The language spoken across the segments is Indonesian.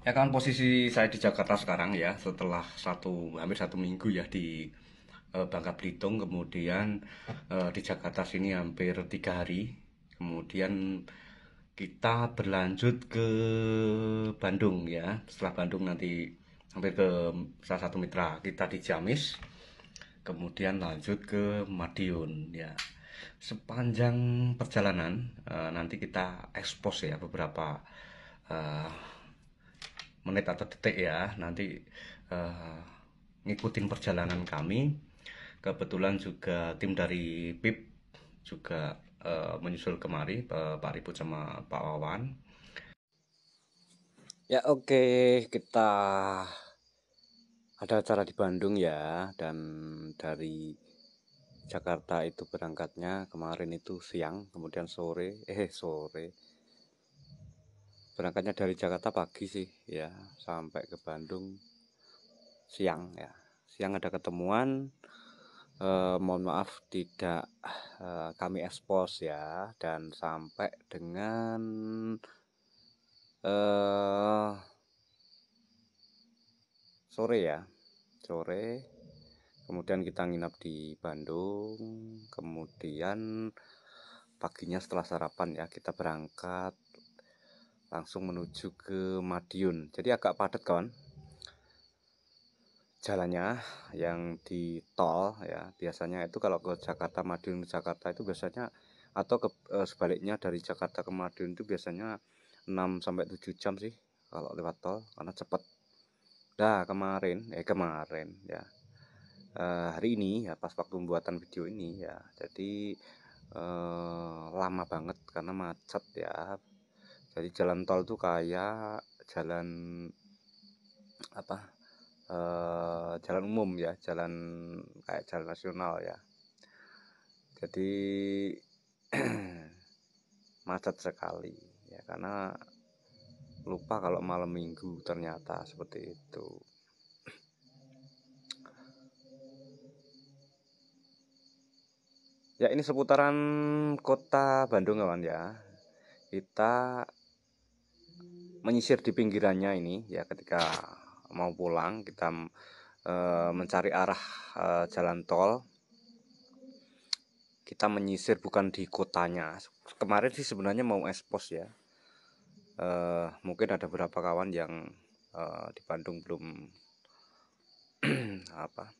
Ya kan posisi saya di Jakarta sekarang ya, setelah hampir 1 minggu ya di Bangka Belitung, kemudian di Jakarta sini hampir 3 hari, kemudian kita berlanjut ke Bandung ya. Setelah Bandung nanti hampir ke salah satu mitra kita di Ciamis, kemudian lanjut ke Madiun ya. Sepanjang perjalanan nanti kita ekspos ya beberapa eh, menit atau detik ya, nanti eh, ngikutin perjalanan kami. Kebetulan juga tim dari PIP juga menyusul kemari, Pak Ribut sama Pak Wawan. Ya oke, kita ada acara di Bandung ya, dan dari Jakarta itu berangkatnya kemarin itu siang, kemudian sore berangkatnya dari Jakarta pagi sih ya, sampai ke Bandung siang ya. Siang ada ketemuan, mohon maaf tidak kami ekspos ya, dan sampai dengan eh, sore ya, sore. Kemudian kita nginap di Bandung, kemudian paginya setelah sarapan ya kita berangkat langsung menuju ke Madiun. Jadi agak padat kawan jalannya yang di tol ya. Biasanya itu kalau ke Jakarta, Madiun ke Jakarta itu biasanya, atau sebaliknya dari Jakarta ke Madiun itu biasanya 6 sampai 7 jam sih kalau lewat tol, karena cepet. Nah kemarin ya, hari ini ya pas waktu pembuatan video ini ya, jadi lama banget karena macet ya. Jadi jalan tol tuh kayak jalan apa, jalan umum ya, jalan kayak jalan nasional ya. Jadi macet sekali ya, karena lupa kalau malam minggu ternyata seperti itu. Ya ini seputaran kota Bandung kawan ya. Kita menyisir di pinggirannya ini ya, ketika mau pulang kita mencari arah jalan tol. Kita menyisir bukan di kotanya. Kemarin sih sebenarnya mau ekspos ya. Mungkin ada beberapa kawan yang di Bandung belum apa,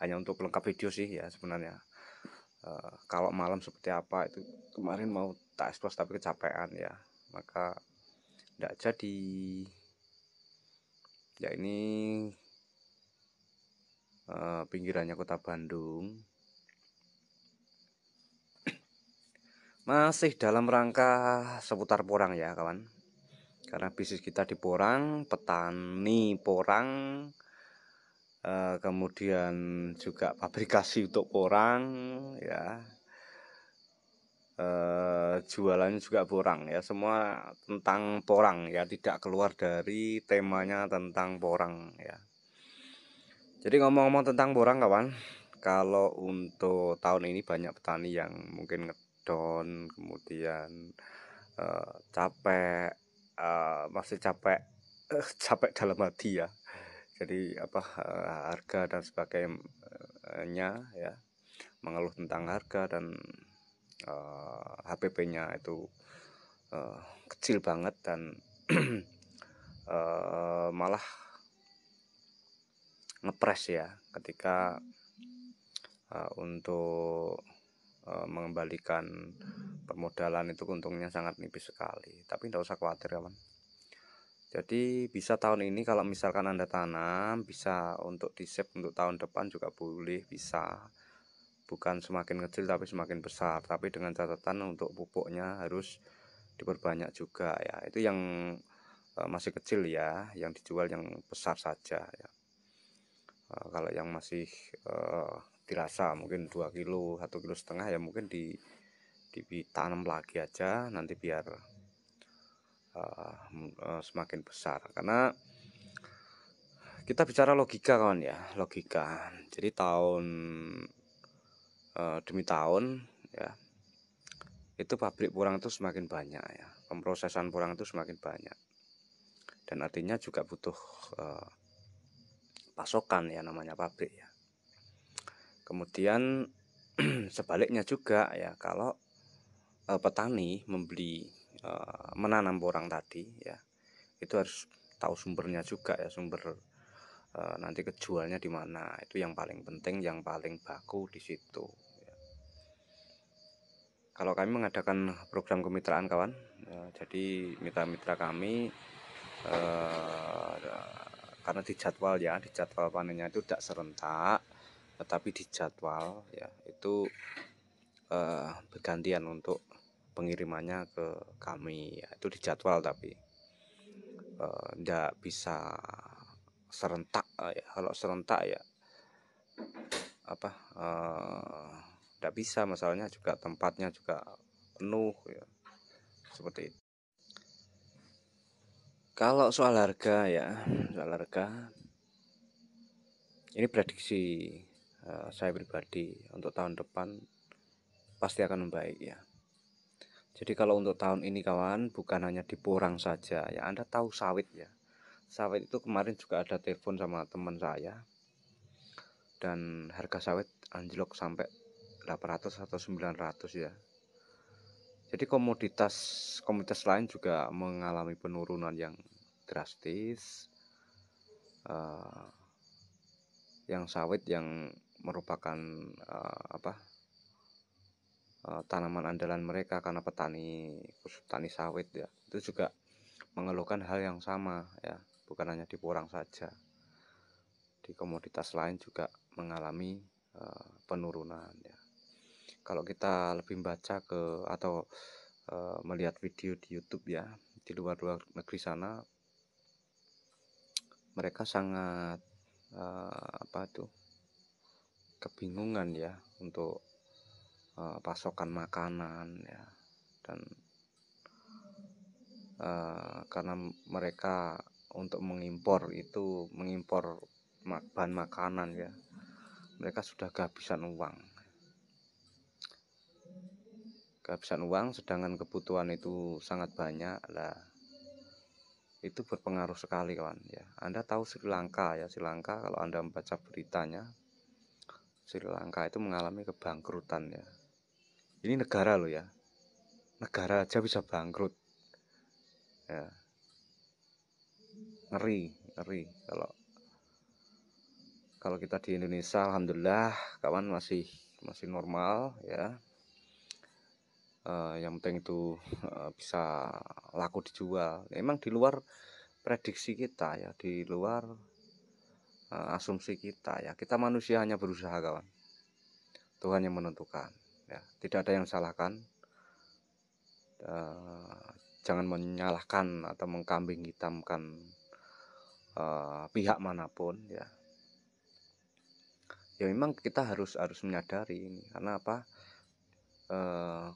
hanya untuk pelengkap video sih ya sebenarnya. Kalau malam seperti apa itu kemarin mau tak ekspos tapi kecapean ya, maka tidak jadi. Ya ini pinggirannya kota Bandung. Masih dalam rangka seputar porang ya kawan, karena bisnis kita di porang, petani porang, kemudian juga pabrikasi untuk porang ya, jualannya juga porang ya, semua tentang porang ya, tidak keluar dari temanya tentang porang ya. Jadi ngomong-ngomong tentang porang kawan, kalau untuk tahun ini banyak petani yang mungkin ngedon, kemudian capek, masih capek, capek dalam hati ya. Jadi apa, harga dan sebagainya ya, mengeluh tentang harga dan HPP-nya itu kecil banget, dan malah ngepres ya ketika untuk mengembalikan permodalan itu untungnya sangat nipis sekali. Tapi tidak usah khawatir kawan. Jadi bisa tahun ini kalau misalkan Anda tanam, bisa untuk di save untuk tahun depan juga boleh, bisa. Bukan semakin kecil tapi semakin besar, tapi dengan catatan untuk pupuknya harus diperbanyak juga ya. Itu yang masih kecil ya, yang dijual yang besar saja ya. Kalau yang masih dirasa mungkin 2 kilo, 1,5 kilo ya, mungkin ditanam lagi aja nanti biar semakin besar. Karena kita bicara logika kawan ya, logika. Jadi tahun demi tahun ya, itu pabrik porang itu semakin banyak ya, pemrosesan porang itu semakin banyak. dan artinya juga butuh pasokan ya, namanya pabrik ya. Kemudian sebaliknya juga ya, kalau petani membeli menanam porang tadi ya, itu harus tahu sumbernya juga ya, sumber nanti kejualnya di mana. Itu yang paling penting, yang paling baku di situ ya. Kalau kami mengadakan program kemitraan kawan, jadi mitra-mitra kami karena dijadwal ya, dijadwal panennya itu tidak serentak, tetapi dijadwal ya, itu bergantian untuk pengirimannya ke kami ya, itu dijadwal, tapi tidak bisa serentak ya. Kalau serentak ya apa tidak bisa, masalahnya juga tempatnya juga penuh ya, seperti itu. Kalau soal harga ya, soal harga ini prediksi saya pribadi untuk tahun depan pasti akan membaik ya. Jadi kalau untuk tahun ini kawan, bukan hanya di porang saja ya, Anda tahu sawit ya. Sawit itu kemarin juga ada telepon sama teman saya, dan harga sawit anjlok sampai 800 atau 900 ya. Jadi komoditas lain juga mengalami penurunan yang drastis. Yang sawit yang merupakan tanaman andalan mereka, karena khusus petani sawit ya, itu juga mengeluhkan hal yang sama ya, bukan hanya di porang saja, di komoditas lain juga mengalami penurunan ya. Kalau kita lebih membaca atau melihat video di YouTube ya, di luar negeri sana, mereka sangat kebingungan ya untuk pasokan makanan ya, dan karena mereka untuk mengimpor bahan makanan ya, mereka sudah kehabisan uang, sedangkan kebutuhan itu sangat banyak lah. Itu berpengaruh sekali kawan ya. Anda tahu Sri Lanka ya, Sri Lanka kalau Anda membaca beritanya, Sri Lanka itu mengalami kebangkrutan ya. Ini negara loh ya, negara aja bisa bangkrut ya. Ngeri kalau kita di Indonesia alhamdulillah kawan masih normal ya. Yang penting itu bisa laku dijual. Memang di luar prediksi kita ya, di luar asumsi kita ya. Kita manusia hanya berusaha kawan, Tuhan yang menentukan ya. Tidak ada yang salahkan. Jangan menyalahkan atau mengkambing hitamkan pihak manapun ya. Ya memang kita harus menyadari ini, karena apa?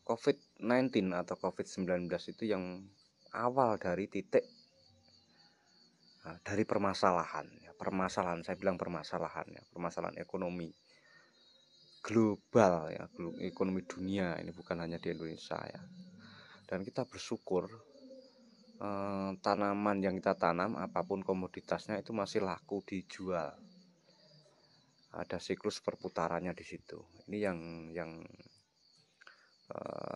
COVID-19 atau COVID-19 itu yang awal dari titik dari permasalahan ya, saya bilang permasalahan ekonomi global ya, ekonomi dunia ini, bukan hanya di Indonesia ya. Dan kita bersyukur tanaman yang kita tanam, apapun komoditasnya, itu masih laku dijual. Ada siklus perputarannya di situ. Ini yang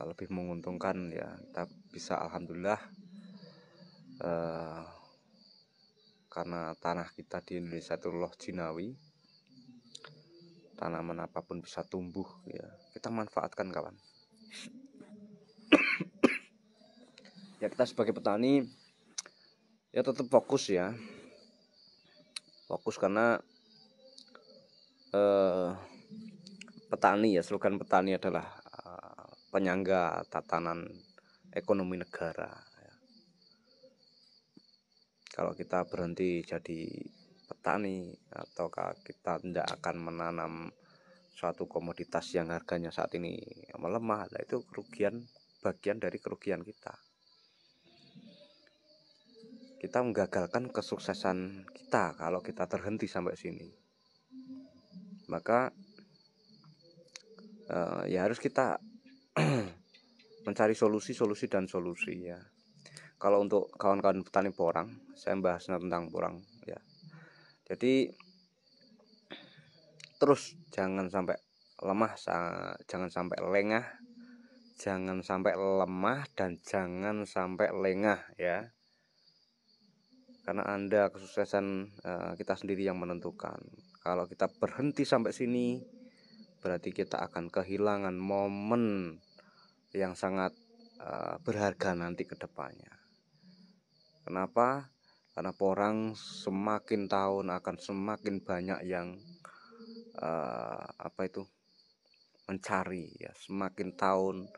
lebih menguntungkan ya. Kita bisa alhamdulillah karena tanah kita di Indonesia itu loh jinawi, tanaman apapun bisa tumbuh ya. Kita manfaatkan kawan. Ya kita sebagai petani ya tetap fokus ya, karena petani ya, slogan petani adalah penyangga tatanan ekonomi negara ya. Kalau kita berhenti jadi petani, ataukah kita tidak akan menanam suatu komoditas yang harganya saat ini melemah, nah itu bagian dari kerugian kita. Kita menggagalkan kesuksesan kita kalau kita terhenti sampai sini. Maka ya harus kita mencari solusi ya. kalau untuk kawan-kawan petani porang, saya bahas tentang porang ya. Jadi terus jangan sampai lemah, jangan sampai lengah, jangan sampai lemah, dan jangan sampai lengah ya. Karena Anda kesuksesan kita sendiri yang menentukan. Kalau kita berhenti sampai sini, berarti kita akan kehilangan momen yang sangat berharga nanti ke depannya. Kenapa? Karena porang semakin tahun akan semakin banyak yang mencari ya. Semakin tahun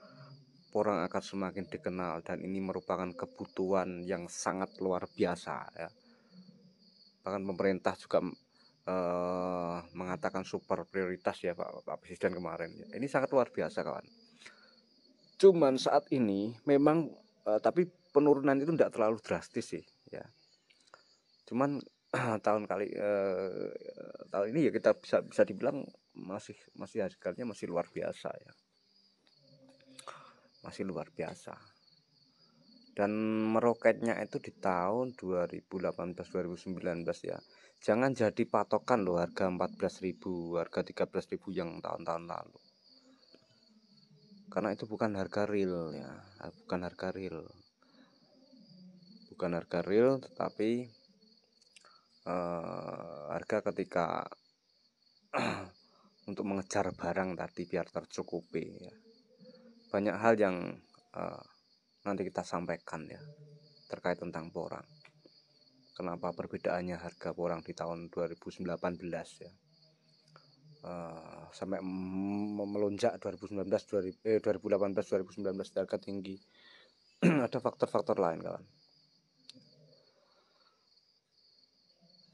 porang akan semakin dikenal, dan ini merupakan kebutuhan yang sangat luar biasa ya. Bahkan pemerintah juga mengatakan super prioritas ya Pak Presiden kemarin ya. Ini sangat luar biasa kawan. Cuman saat ini memang tapi penurunan itu tidak terlalu drastis sih ya. Cuman tahun ini ya kita bisa dibilang masih harganya masih luar biasa ya. Masih luar biasa. Dan meroketnya itu di tahun 2018-2019 ya. Jangan jadi patokan loh harga 14.000, harga 13.000 yang tahun-tahun lalu. Karena itu bukan harga real ya, bukan harga real. Bukan harga real, tetapi harga ketika untuk mengejar barang tadi biar tercukupi ya. Banyak hal yang nanti kita sampaikan ya terkait tentang porang. Kenapa perbedaannya harga porang di tahun 2019 ya sampai melonjak 2018 2019 harga tinggi. Ada faktor-faktor lain kawan.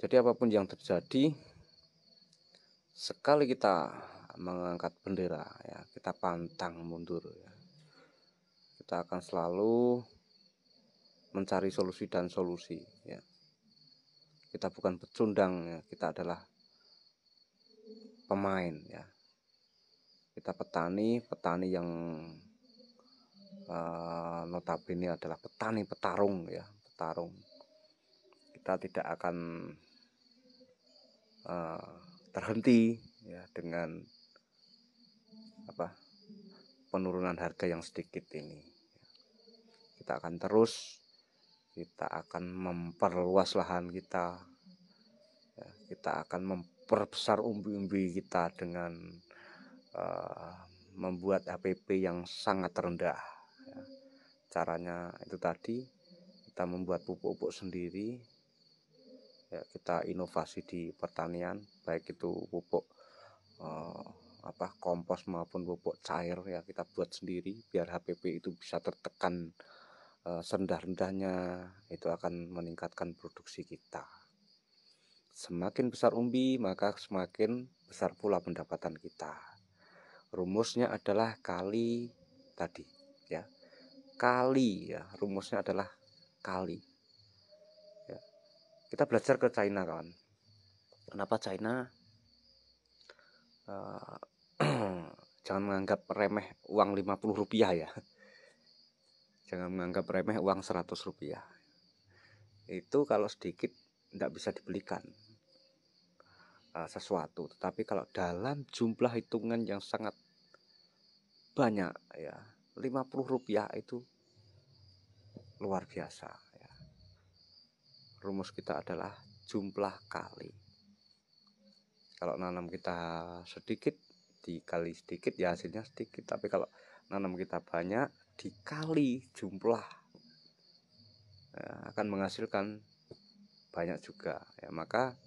Jadi apapun yang terjadi, sekali kita mengangkat bendera ya, kita pantang mundur ya. Kita akan selalu mencari solusi dan solusi ya. Kita bukan pecundang ya, kita adalah pemain ya. Kita petani yang notabene adalah petani petarung ya, petarung. Kita tidak akan terhenti ya dengan penurunan harga yang sedikit ini. Kita akan terus, kita akan memperluas lahan kita ya, kita akan memperbesar umbi-umbi kita dengan membuat HPP yang sangat rendah ya. Caranya itu tadi, kita membuat pupuk-pupuk sendiri ya, kita inovasi di pertanian, baik itu pupuk kompos maupun pupuk cair ya, kita buat sendiri biar HPP itu bisa tertekan serendah-rendahnya. Itu akan meningkatkan produksi kita. Semakin besar umbi, maka semakin besar pula pendapatan kita. Rumusnya adalah kali tadi ya, kali ya, rumusnya adalah kali. Kita belajar ke China kawan. Kenapa China jangan menganggap remeh uang 50 rupiah ya. Jangan menganggap remeh uang 100 rupiah. Itu kalau sedikit tidak bisa dibelikan sesuatu. Tetapi kalau dalam jumlah hitungan yang sangat banyak ya, 50 rupiah itu luar biasa ya. Rumus kita adalah jumlah kali. Kalau nanam kita sedikit dikali sedikit ya hasilnya sedikit. Tapi kalau nanam kita banyak dikali jumlah ya, akan menghasilkan banyak juga ya. Maka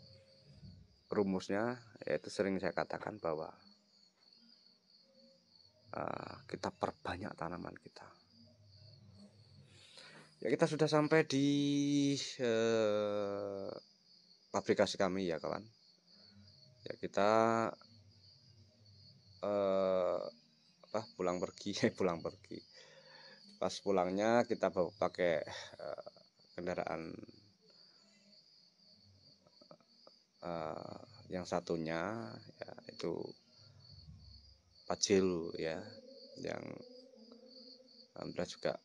rumusnya yaitu sering saya katakan bahwa kita perbanyak tanaman kita. Ya, kita sudah sampai di pabrikasi kami ya kawan. Ya, kita pulang pergi. Pas pulangnya kita bawa pakai kendaraan yang satunya ya, itu Pajero ya, yang alhamdulillah juga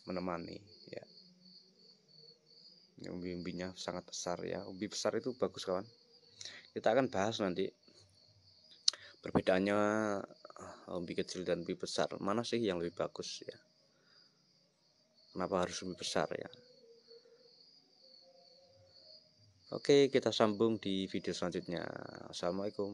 menemani ya. Umbi-umbinya sangat besar ya. Umbi besar itu bagus kawan. Kita akan bahas nanti perbedaannya umbi kecil dan umbi besar. Mana sih yang lebih bagus ya? Kenapa harus umbi besar ya? Oke, kita sambung di video selanjutnya. Assalamualaikum.